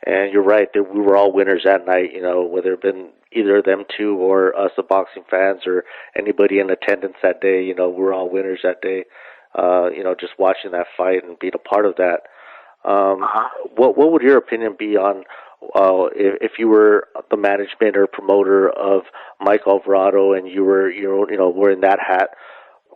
And you're right, that we were all winners that night, whether it been either them two or us, the boxing fans, or anybody in attendance that day. We were all winners that day. Just watching that fight and being a part of that. What would your opinion be on if you were the management or promoter of Mike Alvarado and you were wearing that hat?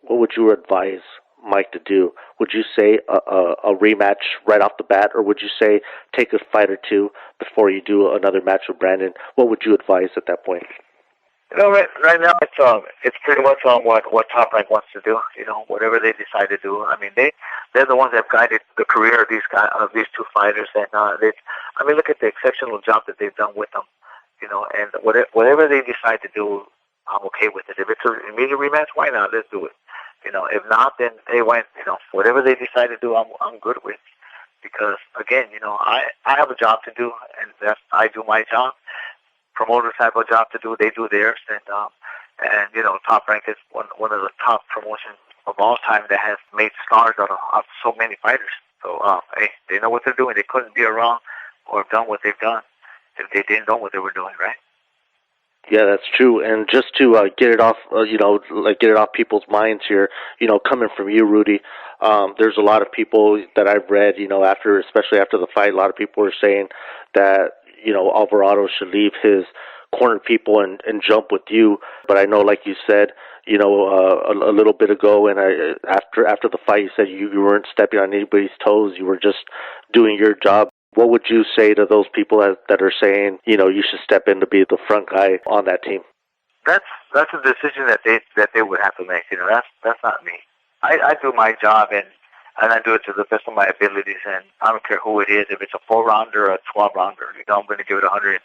What would you advise Mike to do? Would you say a rematch right off the bat, or would you say take a fight or two before you do another match with Brandon? What would you advise at that point? Right now it's pretty much on what Top Rank wants to do. Whatever they decide to do. I mean, they're the ones that have guided the career of these two fighters, and look at the exceptional job that they've done with them. And whatever they decide to do, I'm okay with it. If it's an immediate rematch, why not? Let's do it. If not, then whatever they decide to do, I'm good with. Because again, I have a job to do, and I do my job. Promoters have a job to do; they do theirs, and Top Rank is one of the top promotions of all time that has made stars out of so many fighters. So hey, they know what they're doing. They couldn't be wrong or have done what they've done if they didn't know what they were doing, right? Yeah, that's true. And just to get it off, get it off people's minds here, coming from you, Rudy, there's a lot of people that I've read, especially after the fight, a lot of people are saying that, Alvarado should leave his corner people and jump with you. But I know, like you said, a little bit ago, and after the fight, you said you weren't stepping on anybody's toes. You were just doing your job. What would you say to those people that are saying, you should step in to be the front guy on that team? That's a decision that they would have to make. That's not me. I do my job and I do it to the best of my abilities, and I don't care who it is. If it's a 4-rounder or a 12-rounder, I'm going to give it 110%.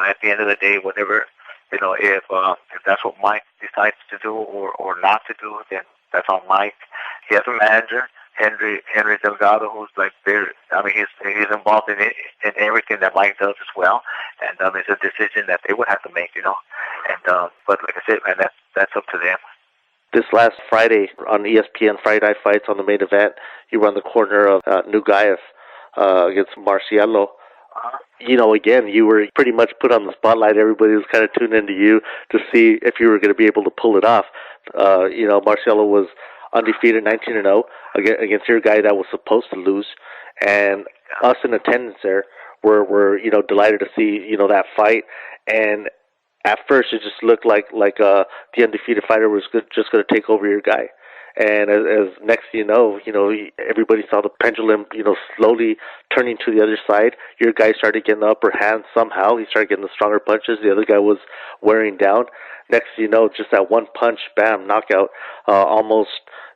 At the end of the day, whatever, if that's what Mike decides to do or not to do, then that's on Mike. He has a manager, Henry Delgado, who's he's involved in everything that Mike does as well, and it's a decision that they would have to make, but like I said, man, that's up to them. This last Friday on ESPN Friday Night Fights on the main event, you were on the corner of Nugaev against Marcielo. Again, you were pretty much put on the spotlight. Everybody was kind of tuned into you to see if you were going to be able to pull it off. Marcielo was undefeated, 19-0 against your guy that was supposed to lose, and us in attendance there were delighted to see that fight. And at first, it just looked like the undefeated fighter was just going to take over your guy. And as next thing you know, everybody saw the pendulum, slowly turning to the other side. Your guy started getting the upper hand somehow. He started getting the stronger punches. The other guy was wearing down. Next thing you know, just that one punch, bam, knockout, almost,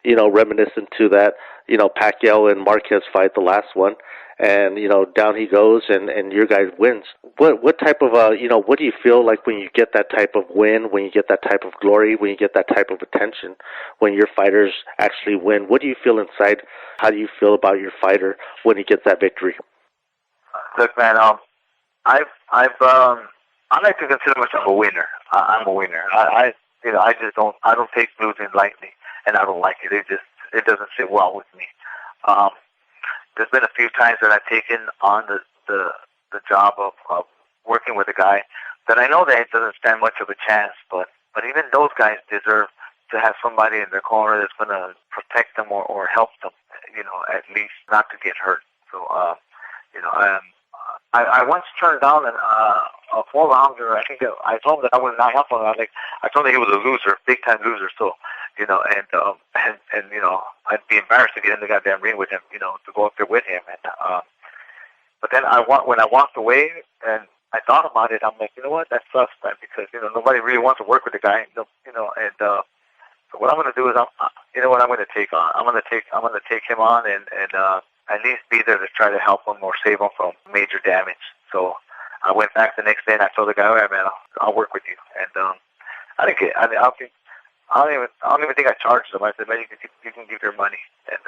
reminiscent to that, Pacquiao and Marquez fight, the last one. And, down he goes, and your guy wins. What type of, what do you feel like when you get that type of win, when you get that type of glory, when you get that type of attention, when your fighters actually win? What do you feel inside? How do you feel about your fighter when he gets that victory? Look, man, I like to consider myself a winner. I'm a winner. I don't take losing lightly, and I don't like it. It doesn't sit well with me. There's been a few times that I've taken on the job of working with a guy that I know that it doesn't stand much of a chance, but even those guys deserve to have somebody in their corner that's going to protect them or help them, at least not to get hurt. So, I once turned down a 4-rounder. I think I told him that I would not help him. I told him he was a loser, big time loser. So, and I'd be embarrassed to get in the goddamn ring with him, to go up there with him. And but then when I walked away and I thought about it, I'm like, you know what, that sucks, man, because nobody really wants to work with the guy, And so what I'm going to do is I'm going to take on. I'm going to take him on and at least be there to try to help him or save him from major damage. So I went back the next day and I told the guy, all right, man, I'll work with you. And I didn't get. I don't even think I charged them. I said, man, you can give your money. And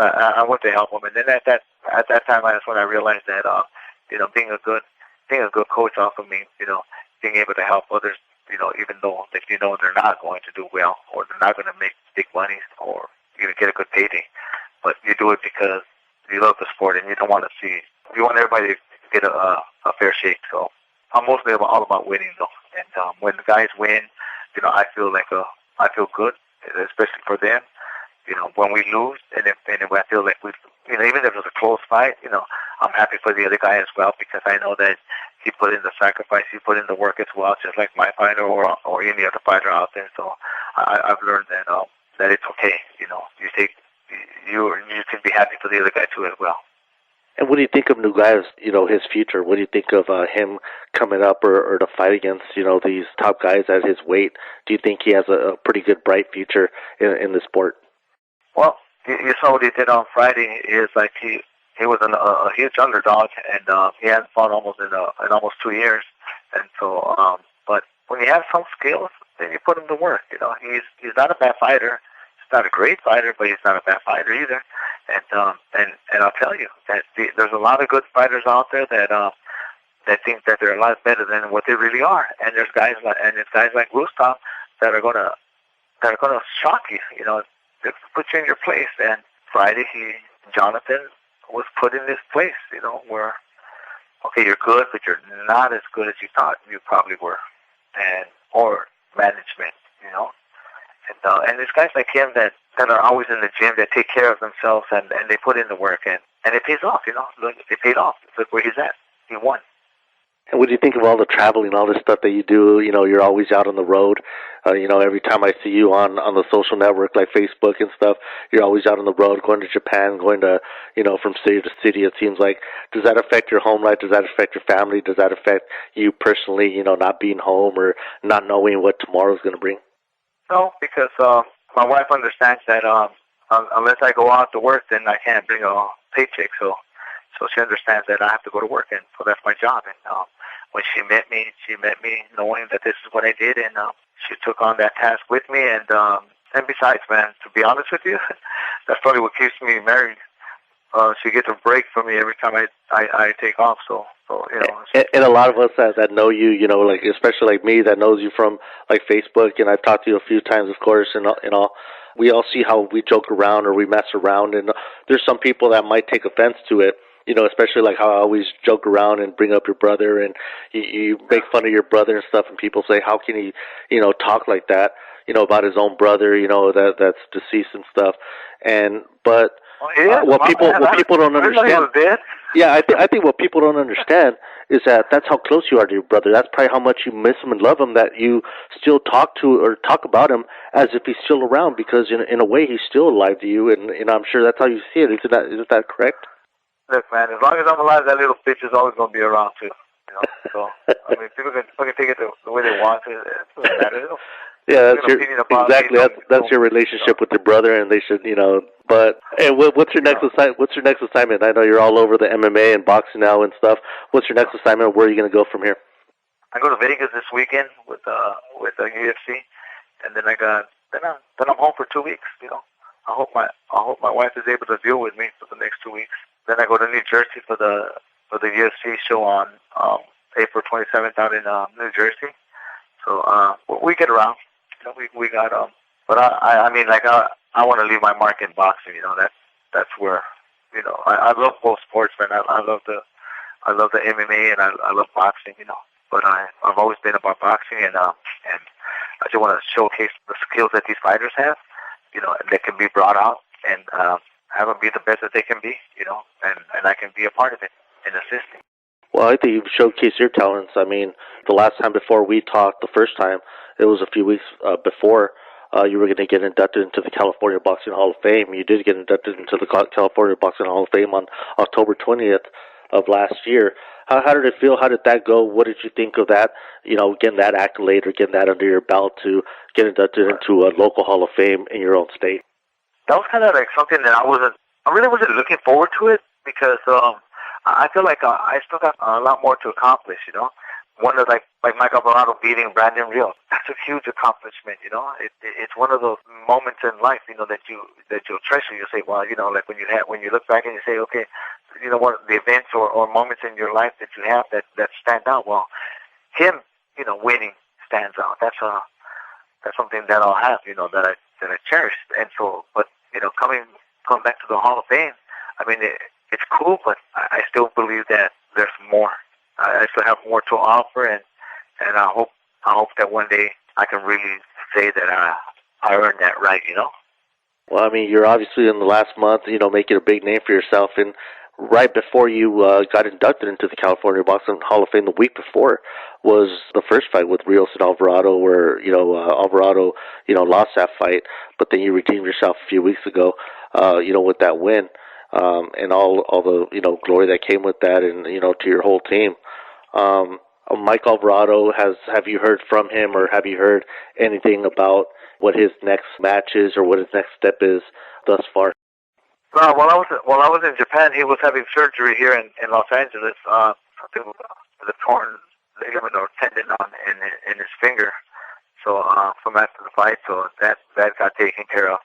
I went to help him. And then at that time, that's when I realized that being a good coach also means being able to help others. Even though they're not going to do well or they're not going to make big money or even get a good payday, but you do it because you love the sport and you don't want to see we want everybody to get a fair shake. So I'm mostly all about winning, though. And when the guys win, I feel I feel good, especially for them. When we lose, and if I feel like even if it was a close fight, I'm happy for the other guy as well, because I know that he put in the sacrifice, he put in the work as well, just like my fighter or any other fighter out there. So I've learned that it's okay. You can be happy for the other guy too as well. And what do you think of Nugayev's, his future? What do you think of him coming up or to fight against, these top guys at his weight? Do you think he has a pretty good, bright future in the sport? Well, you saw what he did on Friday. Is like he was a huge underdog, and he hasn't fought almost in almost 2 years. And so, but when you have some skills, then you put him to work. He's not a bad fighter. He's not a great fighter, but he's not a bad fighter either. And I'll tell you that there's a lot of good fighters out there that think that they're a lot better than what they really are. And there's guys like Gustav that are gonna shock you. They put you in your place. And Friday, Jonathan was put in this place. Where okay, you're good, but you're not as good as you thought you probably were, or management. And there's guys like him that are always in the gym, that take care of themselves, and they put in the work, and it pays off. Look, it paid off. Look where he's at. He won. And what do you think of all the traveling, all this stuff that you do? You're always out on the road. Every time I see you on the social network like Facebook and stuff, you're always out on the road, going to Japan, going to, from city to city, it seems like. Does that affect your home life? Does that affect your family? Does that affect you personally, not being home or not knowing what tomorrow's going to bring? No, because my wife understands that unless I go out to work, then I can't bring a paycheck. So she understands that I have to go to work, and so that's my job. And when she met me knowing that this is what I did, and she took on that task with me. And besides, man, to be honest with you, that's probably what keeps me married. She gets a break from me every time I take off. So and a lot of us that know you, like especially like me that knows you from like Facebook, and I've talked to you a few times, of course, and all. We all see how we joke around or we mess around, and there's some people that might take offense to it. Especially like how I always joke around and bring up your brother, and you make fun of your brother and stuff, and people say, how can he, talk like that, about his own brother, that's deceased and stuff. But what people don't understand, yeah, I think what people don't understand is that's how close you are to your brother. That's probably how much you miss him and love him, that you still talk about him as if he's still around, because in a way he's still alive to you, and I'm sure that's how you see it. Isn't that correct? Look, man, as long as I'm alive, that little bitch is always going to be around, too. So, people can take it the way they want to. It doesn't matter. Yeah, that's your relationship with your brother, and they should, But what's your next assignment? I know you're all over the MMA and boxing now and stuff. What's your next assignment? Where are you going to go from here? I go to Vegas this weekend with UFC, and then I'm home for 2 weeks. I hope my wife is able to deal with me for the next 2 weeks. Then I go to New Jersey for the UFC show on April 27th out in New Jersey. So we get around. We got but I mean, like I want to leave my mark in boxing. That's where I love both sports, man. I love the MMA, and I love boxing. But I've always been about boxing, and I just want to showcase the skills that these fighters have. That can be brought out, and have them be the best that they can be, and I can be a part of it and assisting. Well, I think you've showcased your talents. I mean, the last time before we talked, the first time, it was a few weeks before you were going to get inducted into the California Boxing Hall of Fame. You did get inducted into the California Boxing Hall of Fame on October 20th of last year. How did it feel? How did that go? What did you think of that, getting that accolade or getting that under your belt to get inducted into a local Hall of Fame in your own state? That was kind of like something that I really wasn't looking forward to it, because I feel like I still got a lot more to accomplish. One of like Michael Alvarado beating Brandon Rios. That's a huge accomplishment. It's one of those moments in life, that you'll treasure. You say, well, like when you look back and you say, okay, what the events or moments in your life that you have that stand out. Well, him, winning stands out. That's something that I'll have, that I cherish. And so, but coming back to the Hall of Fame, I mean, it's cool, but I still believe still have more to offer, and I hope that one day I can really say that I earned that right, you know. Well, I mean, you're obviously in the last month, making a big name for yourself, and right before you got inducted into the California Boxing Hall of Fame, the week before was the first fight with Rios and Alvarado, where Alvarado lost that fight, but then you redeemed yourself a few weeks ago, with that win, and all the glory that came with that, and to your whole team. Mike Alvarado, have you heard from him, or have you heard anything about what his next match is or what his next step is thus far? While I was in Japan, he was having surgery here in Los Angeles. Something with a torn ligament or tendon in his finger. So from after the fight, so that got taken care of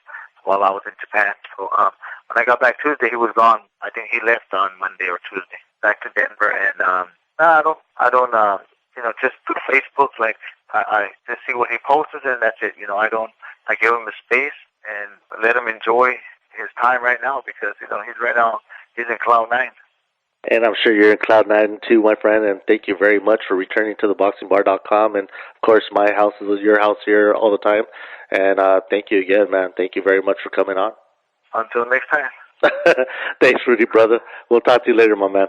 while I was in Japan. So when I got back Tuesday, he was gone. I think he left on Monday or Tuesday back to Denver. And I don't just through Facebook, like I just see what he posts and that's it. I give him the space and let him enjoy his time right now, because he's in cloud nine. And I'm sure you're in cloud nine too, my friend, and thank you very much for returning to theboxingbar.com. And of course, my house is your house here all the time. And thank you again, man. Thank you very much for coming on. Until next time. Thanks, Rudy, brother. We'll talk to you later, my man.